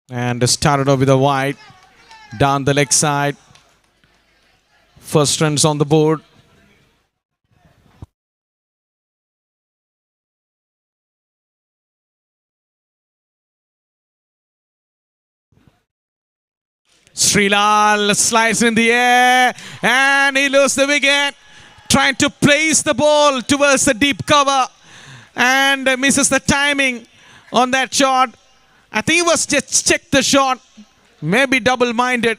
And started off with a wide. Down the leg side. First runs on the board. Srilal slides in the air and he loses the wicket. Trying to place the ball towards the deep cover and misses the timing on that shot. I think he was just checked the shot, maybe double-minded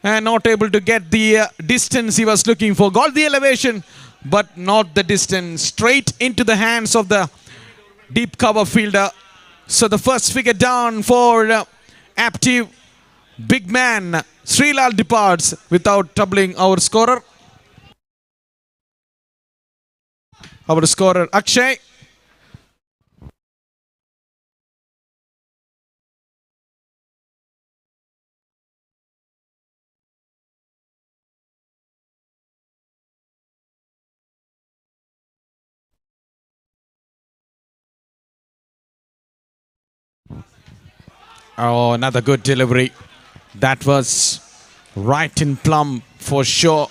and not able to get the distance he was looking for. Got the elevation, but not the distance. Straight into the hands of the deep cover fielder. So the first wicket down for APTIV. Big man Srilal departs without troubling our scorer. Our scorer Akshay. Oh, another good delivery. That was right in plumb for sure.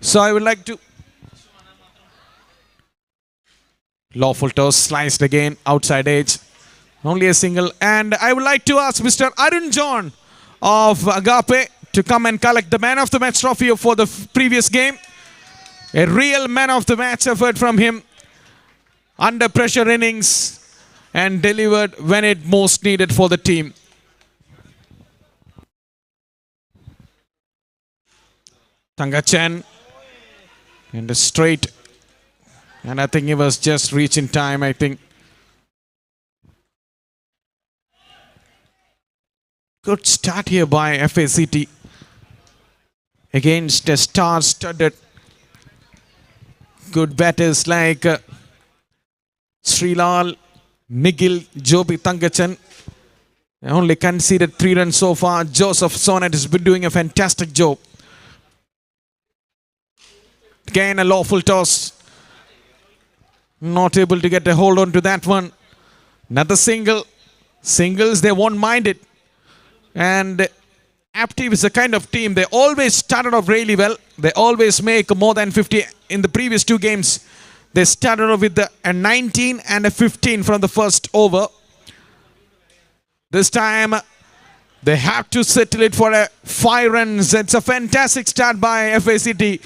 So I would like to... Lawful toss sliced again, outside edge. Only a single. And I would like to ask Mr. Arun John of Agape to come and collect the Man of the Match trophy for the previous game. A real Man of the Match effort from him. Under pressure innings and delivered when it most needed for the team. Thangachan and a straight. And I think he was just reaching time, I think. Good start here by Facet against a star-studded good batters like Srilal, Nigel, Joby Thangachan. Only conceded 3 runs so far. Joseph Sonnet has been doing a fantastic job. Again a lawful toss. Not able to get a hold on to that one. Another single. Singles, they won't mind it. And APTIV is a kind of team, they always started off really well. They always make more than 50. In the previous 2 games, they started off with a 19 and a 15 from the first over. This time, they have to settle it for a 5 runs. It's a fantastic start by Facet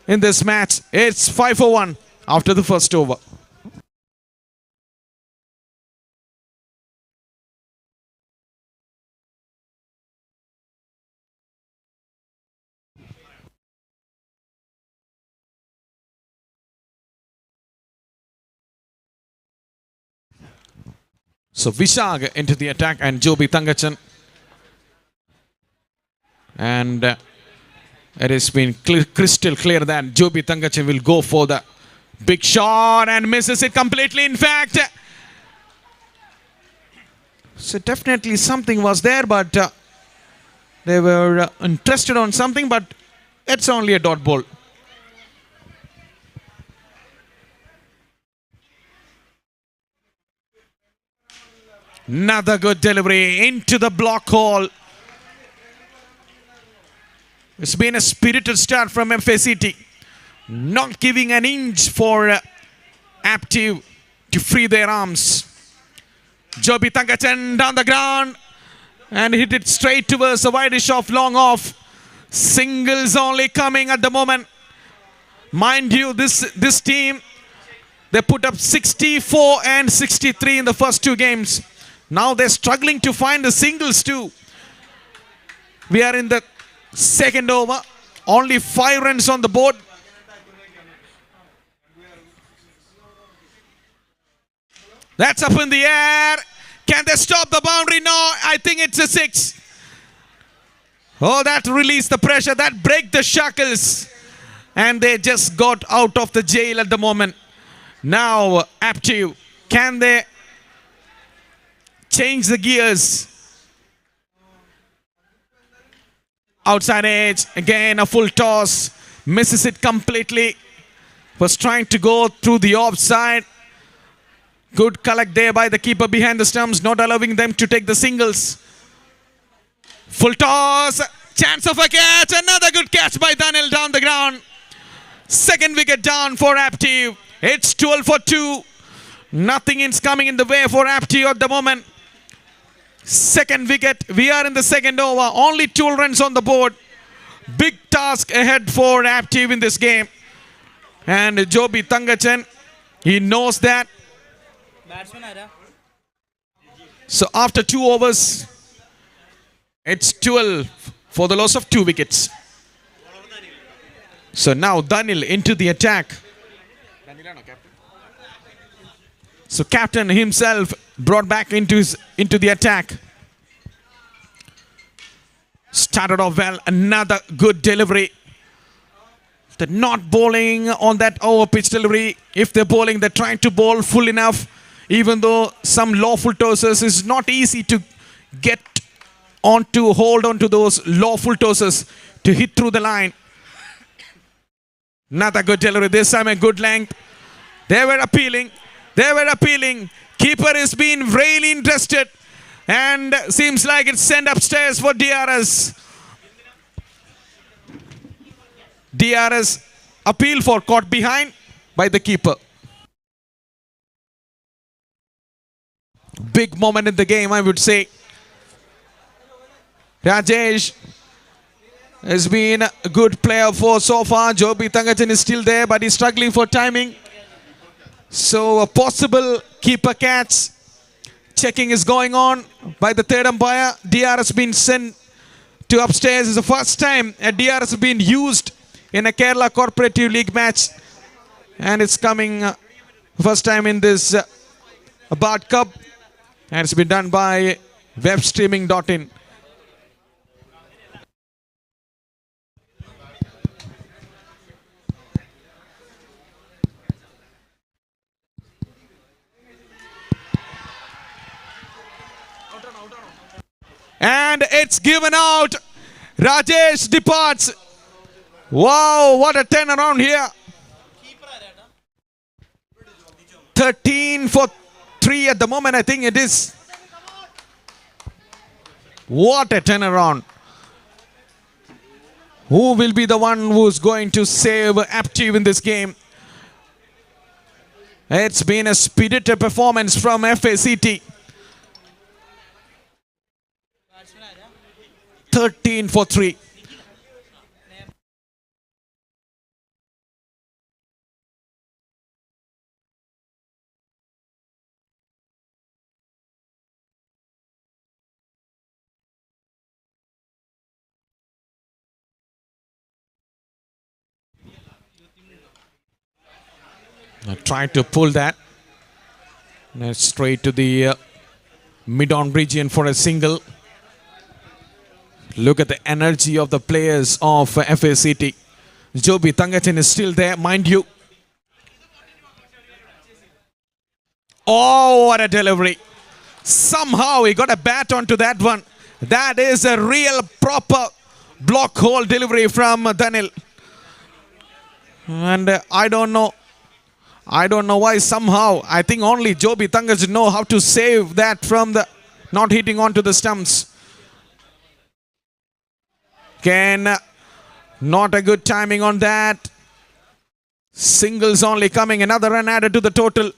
in this match. It's 5 for 1 after the first over. So Vishag into the attack and Joby Thangachan. And it has been crystal clear that Joby Thangachan will go for the big shot and misses it completely. In fact, so definitely something was there, but they were interested on something, but it's only a dot ball. Another good delivery into the block hole. It's been a spirited start from Facet. Not giving an inch for APTIV to free their arms. Joby Thangachan down the ground and hit it straight towards the wideish off, long off. Singles only coming at the moment. Mind you, this team, they put up 64 and 63 in the first 2 games. Now they're struggling to find the singles too. We are in the second over. Only 5 runs on the board. That's up in the air. Can they stop the boundary? No, I think it's a 6. Oh, that released the pressure. That break the shackles. And they just got out of the jail at the moment. Now, APTIV, can they change the gears? Outside edge, again a full toss. misses it completely. Was trying to go through the offside. Good collect there by the keeper behind the stumps, not allowing them to take the singles. Full toss, chance of a catch, another good catch by Daniel down the ground. Second wicket down for APTIV. It's 12 for 2. Nothing is coming in the way for APTIV at the moment. Second wicket, we are in the second over, only 2 runs on the board. Big task ahead for APTIV in this game. And Joby Thangachan, he knows that. So after 2 overs, it's 12 for the loss of 2 wickets. So now Daniel into the attack. So captain himself brought back into the attack. Started off well, another good delivery. They're not bowling on that over pitch delivery. If they're bowling, they're trying to bowl full enough. Even though some lawful tosses is not easy to get hold on to those lawful tosses to hit through the line. Not a good delivery. This time a good length. They were appealing. Keeper is being really interested. And seems like it's sent upstairs for DRS. DRS appeal for caught behind by the keeper. Big moment in the game, I would say. Rajesh has been a good player for so far. Joby Thangachan is still there, but he's struggling for timing. So a possible keeper catch. Checking is going on by the third umpire. DRS has been sent to upstairs. It's the first time a DRS has been used in a Kerala Cooperative League match. And it's coming first time in this Bard Cup. And it's been done by webstreaming.in. And it's given out. Rajesh departs. Wow, what a turnaround here. 13 for 3 at the moment, I think it is. What a turnaround. Who will be the one who's going to save APTIV in this game? It's been a spirited performance from Facet. 13 for 3. Trying to pull that. Straight to the mid-on region for a single. Look at the energy of the players of Facet. Joby Thangachan is still there, mind you. Oh, what a delivery. Somehow he got a bat onto that one. That is a real proper block hole delivery from Daniel. And I don't know why somehow. I think only Joby Thangachan know how to save that from the not hitting onto the stumps. Again, not a good timing on that. Singles only coming. Another run added to the total.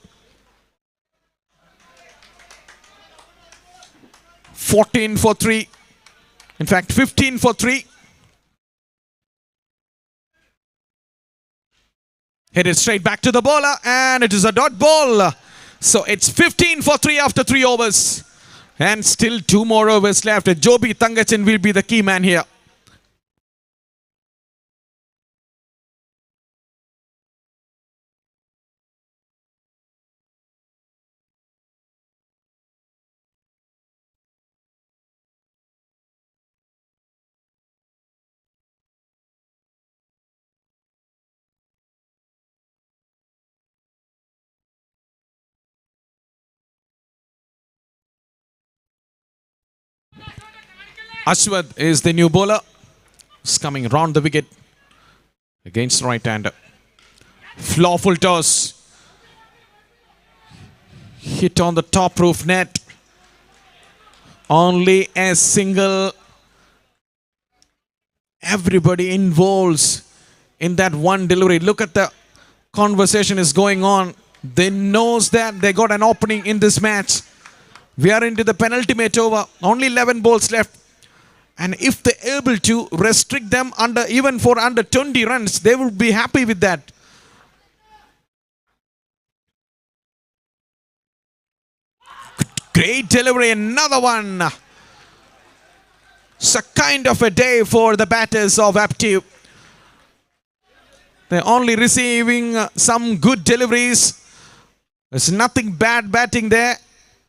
14 for 3. In fact, 15 for 3. Hit it straight back to the bowler, and it is a dot ball. So it's 15 for 3 after 3 overs. And still 2 more overs left. Joby Thangachan will be the key man here. Ashwath is the new bowler. He's coming around the wicket. against right-hander. Flawful toss. Hit on the top roof net. Only a single. Everybody involves in that one delivery. Look at the conversation is going on. They knows that they got an opening in this match. We are into the penultimate over. Only 11 balls left. And if they're able to restrict them under even for under 20 runs, they will be happy with that. Great delivery, another one. It's a kind of a day for the batters of APTIV. They're only receiving some good deliveries. There's nothing bad batting there,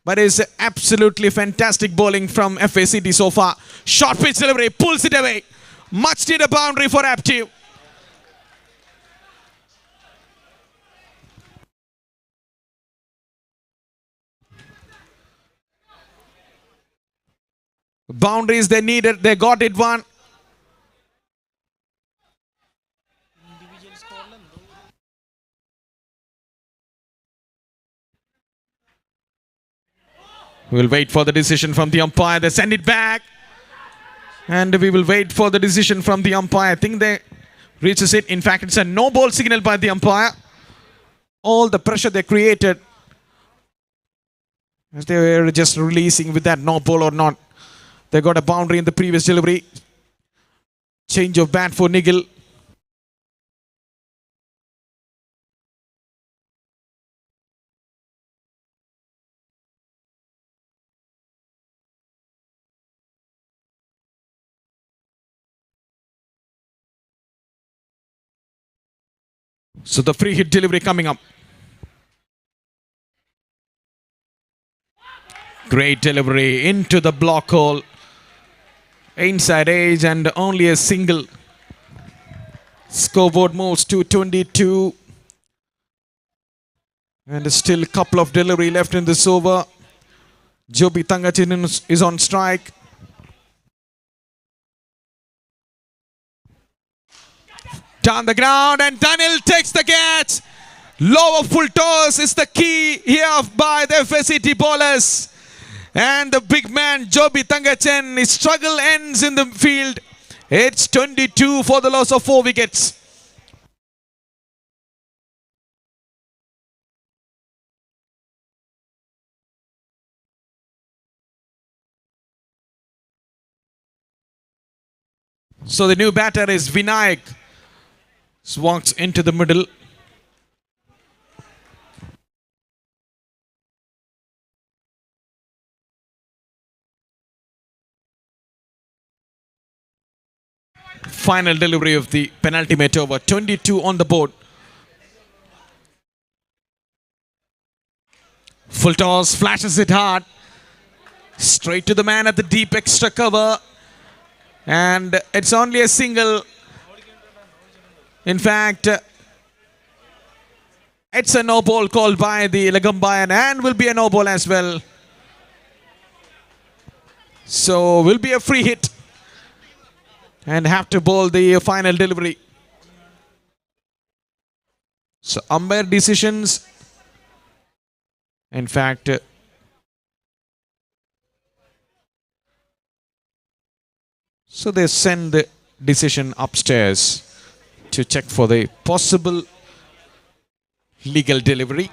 but it's absolutely fantastic bowling from Facet so far. Short pitch delivery, pulls it away. Much needed boundary for APTIV. Boundaries they needed, they got it one. We'll wait for the decision from the umpire. They send it back. And we will wait for the decision from the umpire. I think they reaches it. In fact, it's a no ball signal by the umpire. All the pressure they created, as they were just releasing with that no ball or not. They got a boundary in the previous delivery. Change of bat for Nigel. So the free hit delivery coming up. Great delivery into the block hole. Inside edge and only a single. Scoreboard moves to 22. And still a couple of delivery left in this over. Joby Thangachin is on strike. Down the ground and Daniel takes the catch. Lower full toss is the key here by the Facet bowlers. And the big man Joby Thangachin, his struggle ends in the field. It's 22 for the loss of 4 wickets. So the new batter is Vinayak. Walks into the middle. Final delivery of the penultimate over. 22 on the board. Full toss, flashes it hard. Straight to the man at the deep extra cover. And it's only a single. In fact, it's a no ball called by the leg umpire and will be a no ball as well. So will be a free hit. And have to bowl the final delivery. So umpire decisions. In fact, so they send the decision upstairs to check for the possible legal delivery.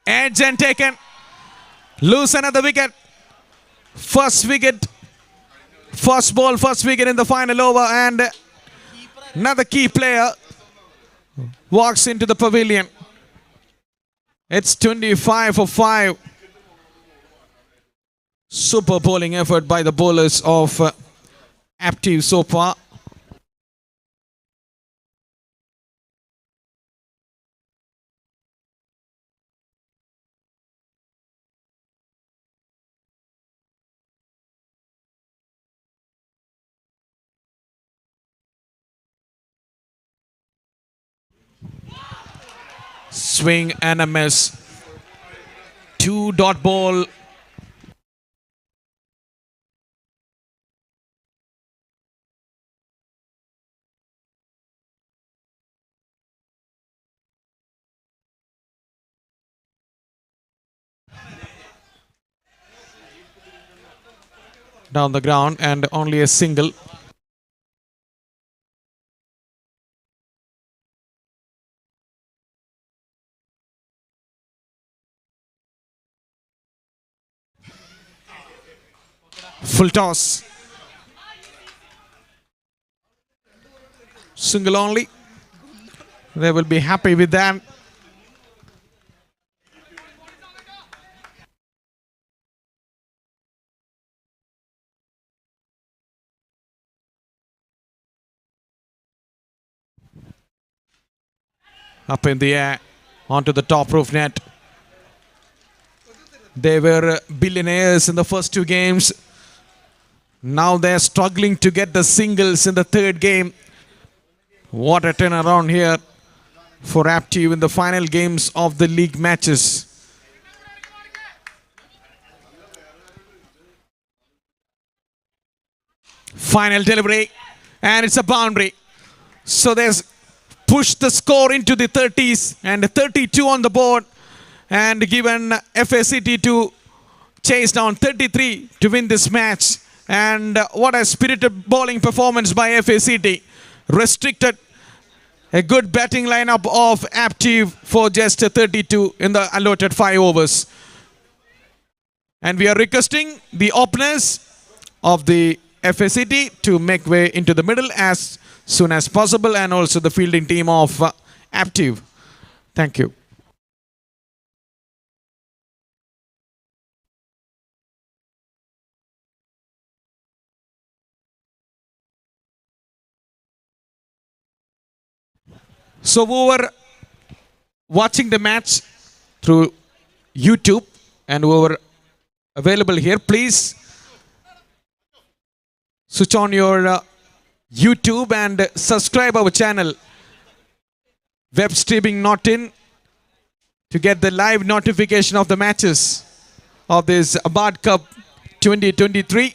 Edge and taken. Lose another wicket. First wicket. First ball, first wicket in the final over. And another key player walks into the pavilion. It's 25 for 5. Super bowling effort by the bowlers of APTIV so far. Swing and a miss. 2-dot ball. Down the ground and only a single. Full toss. Single only. They will be happy with that. Up in the air, onto the top roof net. They were billionaires in the first 2 games. Now they're struggling to get the singles in the 3rd game. What a turnaround here for APTIV in the final games of the league matches. Final delivery, and it's a boundary. So there's pushed the score into the 30s and 32 on the board, and given FACT to chase down 33 to win this match. And what a spirited bowling performance by FACT. Restricted a good batting lineup of APTIV for just 32 in the allotted 5 overs. And we are requesting the openers of the FACT to make way into the middle as soon as possible, and also the fielding team of APTIV. Thank you. So we were watching the match through YouTube and we were available here. Please switch on your YouTube and subscribe our channel. Web streaming not in, to get the live notification of the matches of this APTIV Cup 2023.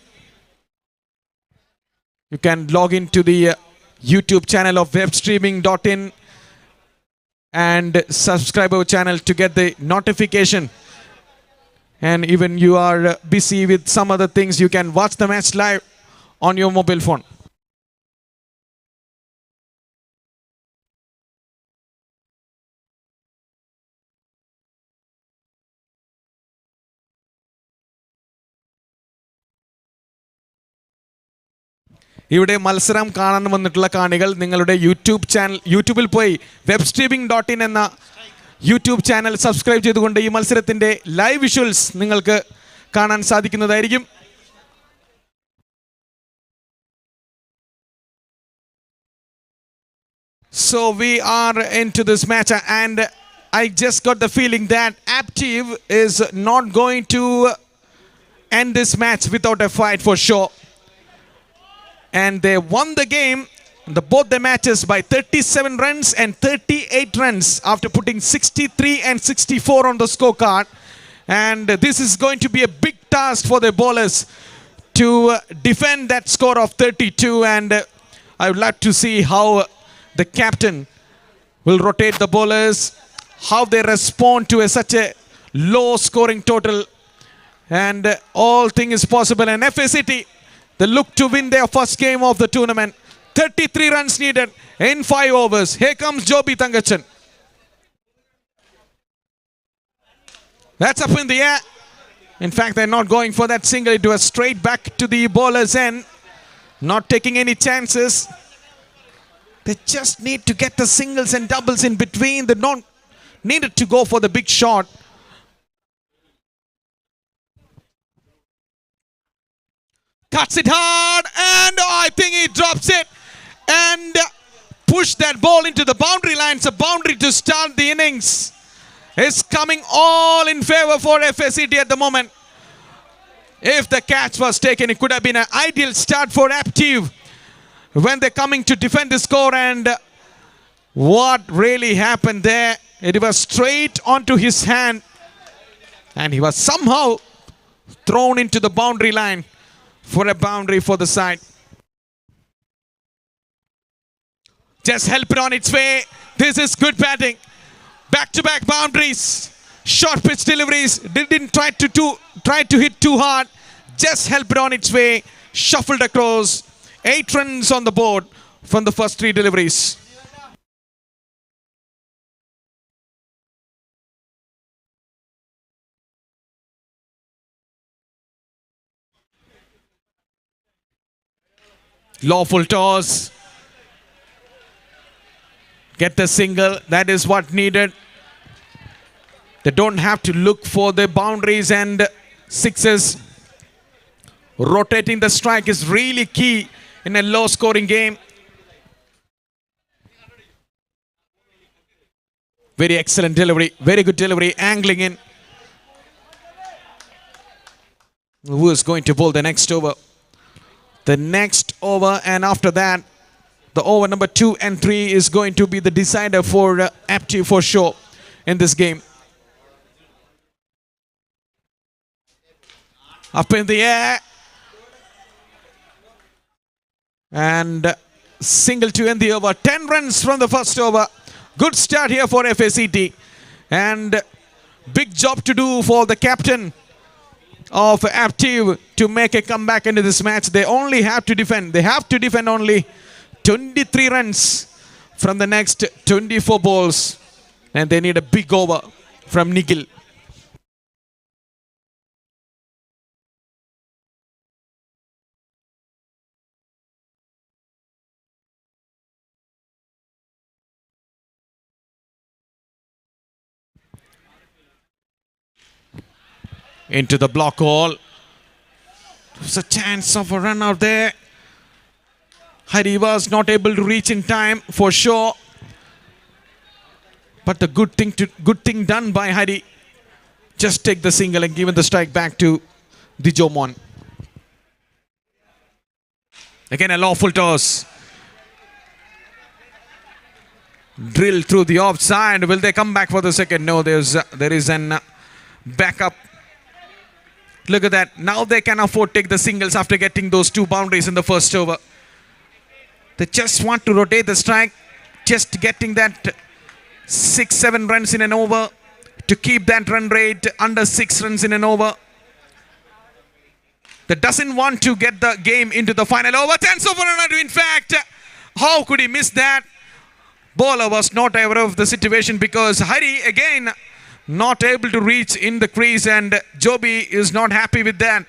You can log into the YouTube channel of webstreaming.in and subscribe our channel to get the notification. And even you are busy with some other things, you can watch the match live on your mobile phone. ഇവിടെ മത്സരം കാണാൻ വന്നിട്ടുള്ള കാണികൾ നിങ്ങളുടെ യൂട്യൂബിൽ പോയി webstreaming.in എന്ന YouTube channel subscribe ചെയ്തുകൊണ്ട് ഈ മത്സരത്തിൻ്റെ ലൈവ് വിഷ്വൽസ് നിങ്ങൾക്ക് കാണാൻ സാധിക്കുന്നതായിരിക്കും. So we are into this match and I just got the feeling that APTIV is not going to end this match without a fight for sure. And they won the game, both the matches, by 37 runs and 38 runs after putting 63 and 64 on the scorecard. And this is going to be a big task for the bowlers to defend that score of 32. And I would like to see how the captain will rotate the bowlers, how they respond to such a low scoring total. And all things is possible. And FACT, they look to win their first game of the tournament. 33 runs needed in 5 overs. Here comes Joby Thangachan. That's up in the air. In fact, they're not going for that single. It was straight back to the bowler's end. Not taking any chances. They just need to get the singles and doubles in between. They don't needed to go for the big shot. Cuts it hard, and I think he drops it and push that ball into the boundary line. It's a boundary to start the innings. It's coming all in favor for FACT at the moment. If the catch was taken, it could have been an ideal start for APTIV when they're coming to defend the score. And what really happened there, it was straight onto his hand and he was somehow thrown into the boundary line for a boundary for the side. Just help it on its way. This is good batting. Back-to-back boundaries. Short pitch deliveries. Didn't try to hit too hard. Just help it on its way. Shuffled across. 8 runs on the board from the first 3 deliveries. Lawful toss. Get the single. That is what needed. They don't have to look for the boundaries and sixes. Rotating the strike is really key in a low scoring game. Very excellent delivery. Very good delivery. Angling in. Who is going to bowl the next over? The next over, and after that, the over number 2 and 3 is going to be the decider for APTIV for sure in this game. Up in the air. And single to end the over. 10 runs from the first over. Good start here for FACT. And big job to do for the captain of APTIV to make a comeback into this match. They only have to defend. They have to defend only 23 runs from the next 24 balls. And they need a big over from Nikhil. Into the block hole. There's a chance of a run out there. Hari was not able to reach in time for sure. But the good thing done by Hari. Just take the single and give the strike back to Dijomon. Again a lawful toss. Drill through the offside. Will they come back for the second? No, there is an backup. Look at that. Now they can afford to take the singles after getting those 2 boundaries in the first over. They just want to rotate the strike. Just getting that 6-7 runs in an over to keep that run rate under 6 runs in an over. They doesn't want to get the game into the final over. 10 over and in fact, how could he miss that? Bowler was not aware of the situation because Hari again not able to reach in the crease, and Joby is not happy with that.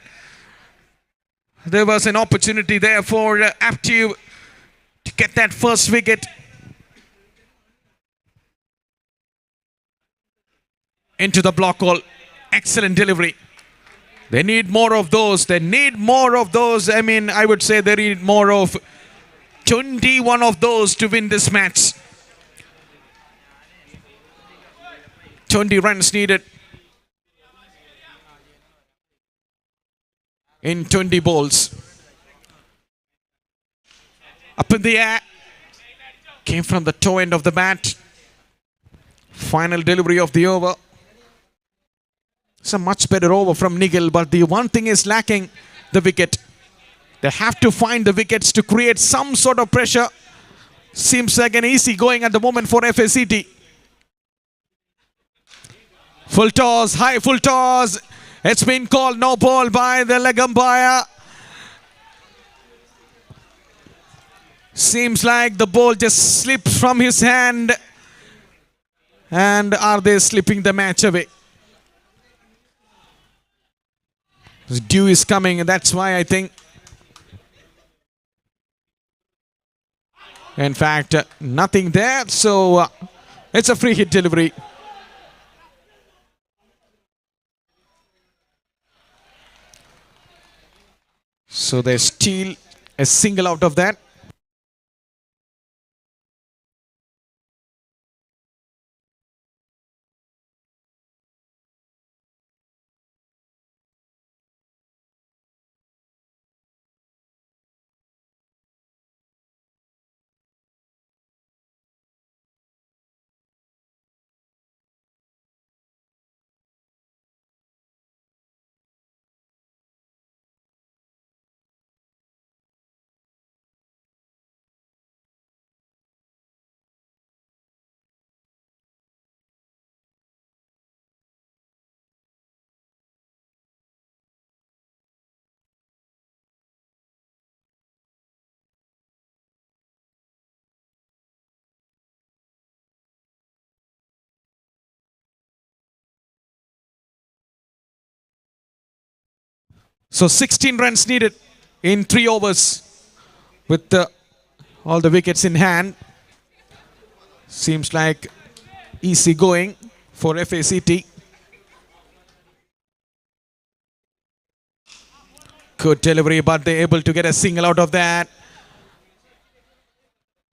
There was an opportunity there for APTIV to get that first wicket. Into the block hole. Excellent delivery. They need more of those. They need more of those. I mean, I would say they need more of 21 of those to win this match. 20 runs needed in 20 balls. Up in the air. Came from the toe end of the bat. Final delivery of the over. It's a much better over from Nikhil, but the one thing is lacking, the wicket. They have to find the wickets to create some sort of pressure. Seems like an easy going at the moment for FACT. Full toss, high full toss. It's been called no ball by the leg umpire. Seems like the ball just slipped from his hand. And are they slipping the match away? The dew is coming, and that's why I think. In fact, nothing there. So it's a free hit delivery. So they steal a single out of that. So 16 runs needed in 3 overs with all the wickets in hand. Seems like easy going for FACT. Good delivery, but they're able to get a single out of that.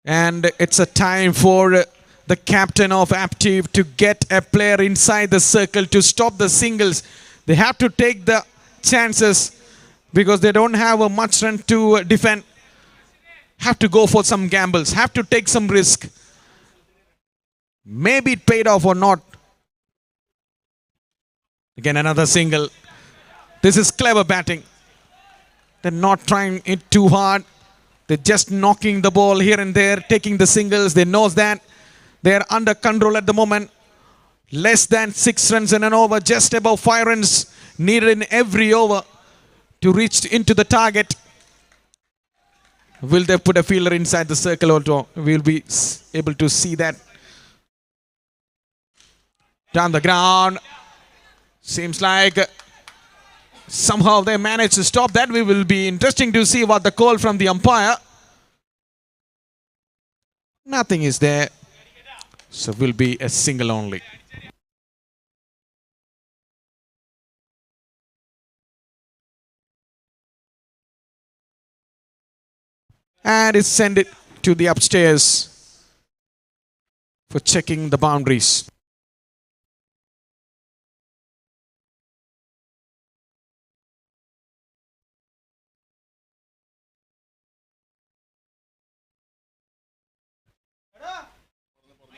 And it's a time for the captain of APTIV to get a player inside the circle to stop the singles. They have to take the chances because they don't have a much run to defend. Have to go for some gambles, have to take some risk. Maybe it paid off or not. Again, another single. This is clever batting. They're not trying it too hard. They're just knocking the ball here and there, taking the singles. They know that they're under control at the moment. Less than 6 runs in an over, just above 5 runs needed in every over to reach into the target. Will they put a fielder inside the circle or we'll be able to see that? Down the ground. Seems like somehow they managed to stop that. We will be interesting to see what the call from the umpire. Nothing is there. So will be a single only. And it's sent it to the upstairs for checking the boundaries.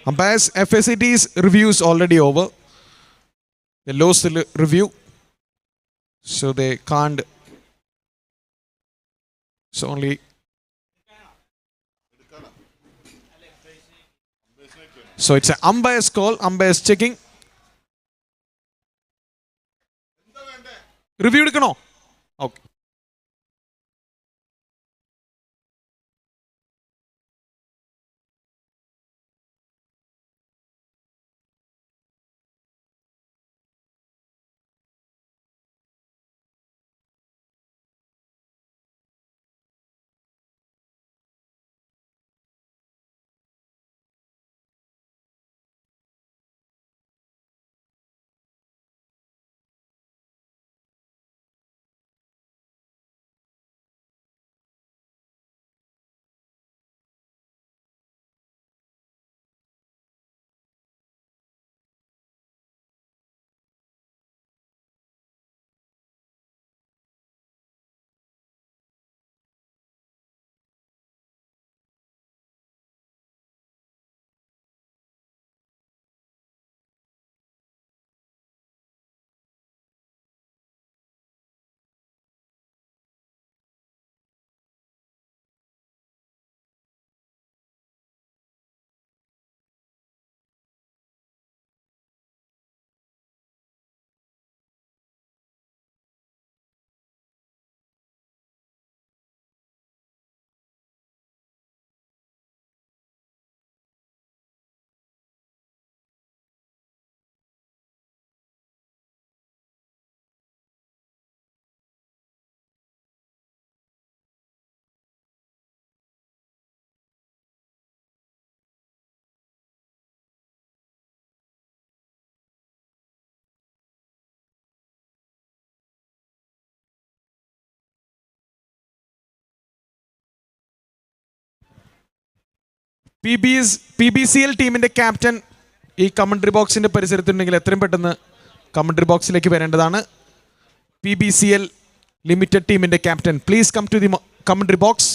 Umpires, FACT's review is already over. They lost the review. So they can't. So only. So it's an umpire's call. Umpire's checking. Review എടുക്കണോ? Okay. PBCL ടീമിന്റെ captain ഈ commentary ബോക്സിന്റെ പരിസരത്തുണ്ടെങ്കിൽ എത്രയും പെട്ടെന്ന് commentary ബോക്സിലേക്ക് വരേണ്ടതാണ്. PBCL limited ടീമിന്റെ captain, please come to the commentary box.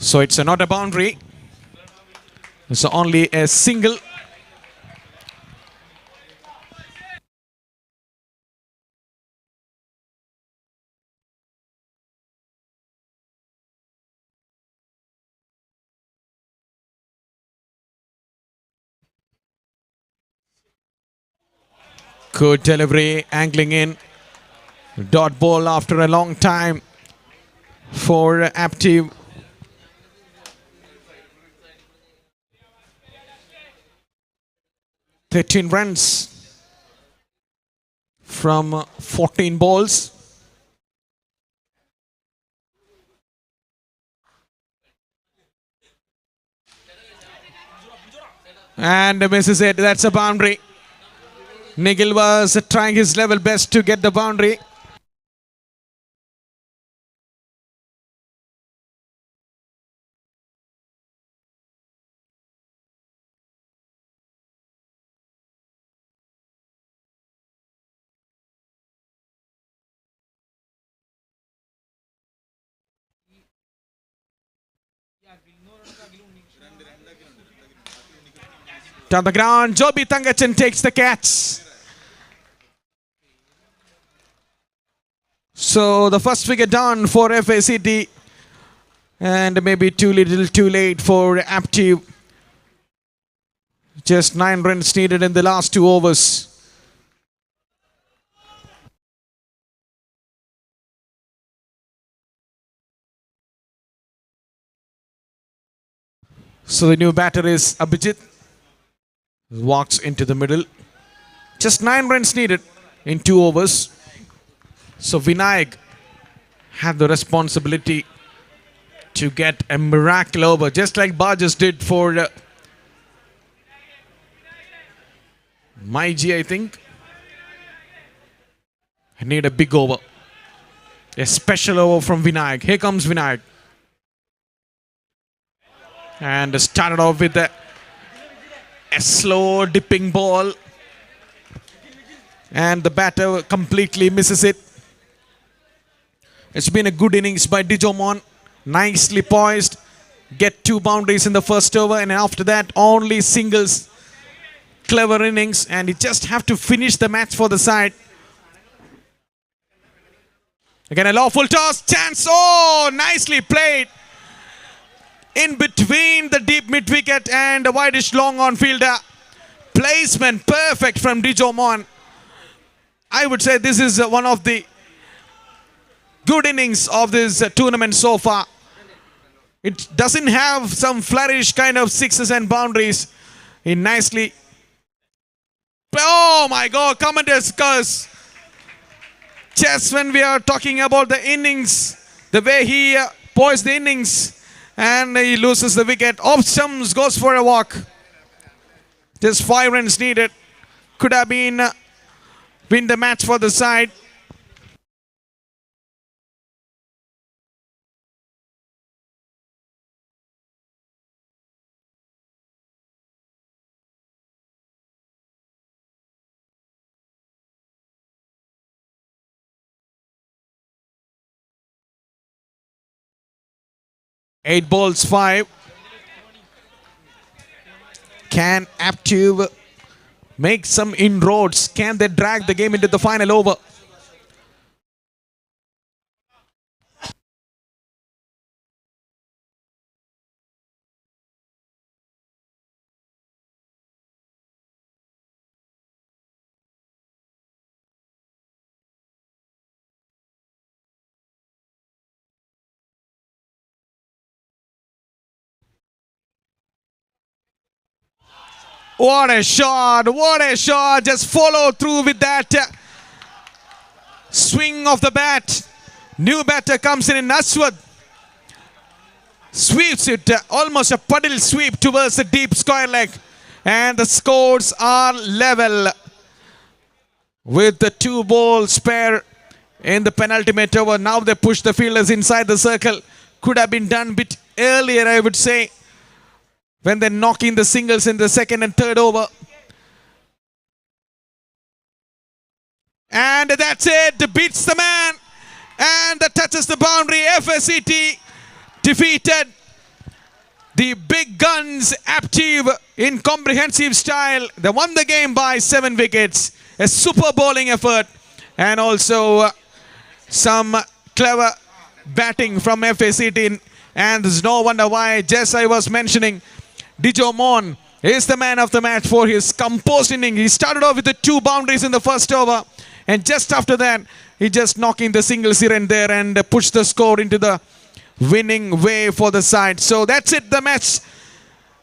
So it's not a boundary. It's only a single. Good delivery, angling in. Dot ball after a long time for APTIV. Thirteen runs from 14 balls. And misses it. That's a boundary. Nigel was trying his level best to get the boundary. Down the ground, Joby Thangachan takes the catch. So the first wicket down for Facet, and maybe too little too late for APTIV. Just 9 runs needed in the last 2 overs. So the new batter is Abhijit. Walks into the middle. Just 9 runs needed in 2 overs. So Vinayak had the responsibility to get a miracle over, just like Barges did for Maiji, I think. I need a big over. A special over from Vinayak. Here comes Vinayak. And started off with a slow dipping ball. And the batter completely misses it. It's been a good innings by Dijomon. Nicely poised. Get 2 boundaries in the first over, and after that only singles. Clever innings, and he just have to finish the match for the side. Again a lawful toss. Chance. Oh, nicely played. In between the deep mid-wicket and a wideish long on fielder. Placement perfect from Dijomon. I would say this is one of the good innings of this tournament so far. It doesn't have some flourish kind of sixes and boundaries. He nicely. Oh my God, commenters curse. Just when we are talking about the innings, the way he poised the innings, and he loses the wicket. Off stumps, goes for a walk. Just 5 runs needed. Could have been win the match for the side. Eight balls, 5. Can APTIV make some inroads? Can they drag the game into the final over? What a shot, what a shot. Just follow through with that. Swing of the bat. New batter comes in Aswad. Sweeps it, almost a puddle sweep towards the deep square leg. And the scores are level with the 2-ball spare in the penultimate over. Now they push the fielders inside the circle. Could have been done a bit earlier, I would say, when they're knocking the singles in the second and third over. And that's it. Beats the man. And that touches the boundary. FSCT defeated the big guns APTIV in comprehensive style. They won the game by 7 wickets. A super bowling effort. And also some clever batting from FSCT. And there's no wonder why, just I was mentioning, Dijo Mon is the man of the match for his composed inning. He started off with the 2 boundaries in the first over. And just after that, he just knocking the singles here and there and pushed the score into the winning way for the side. So that's it, the match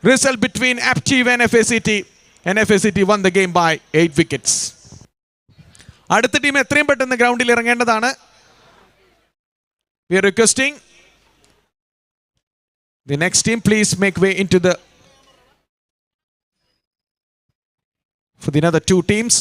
result between APTIV and FSCT. And FSCT won the game by 8 wickets. അടുത്ത team എത്രയും പെട്ടെന്ന് ഗ്രൗണ്ടിൽ ഇറങ്ങേണ്ടതാണ്. We are requesting the next team, please make way into the for the other 2 teams.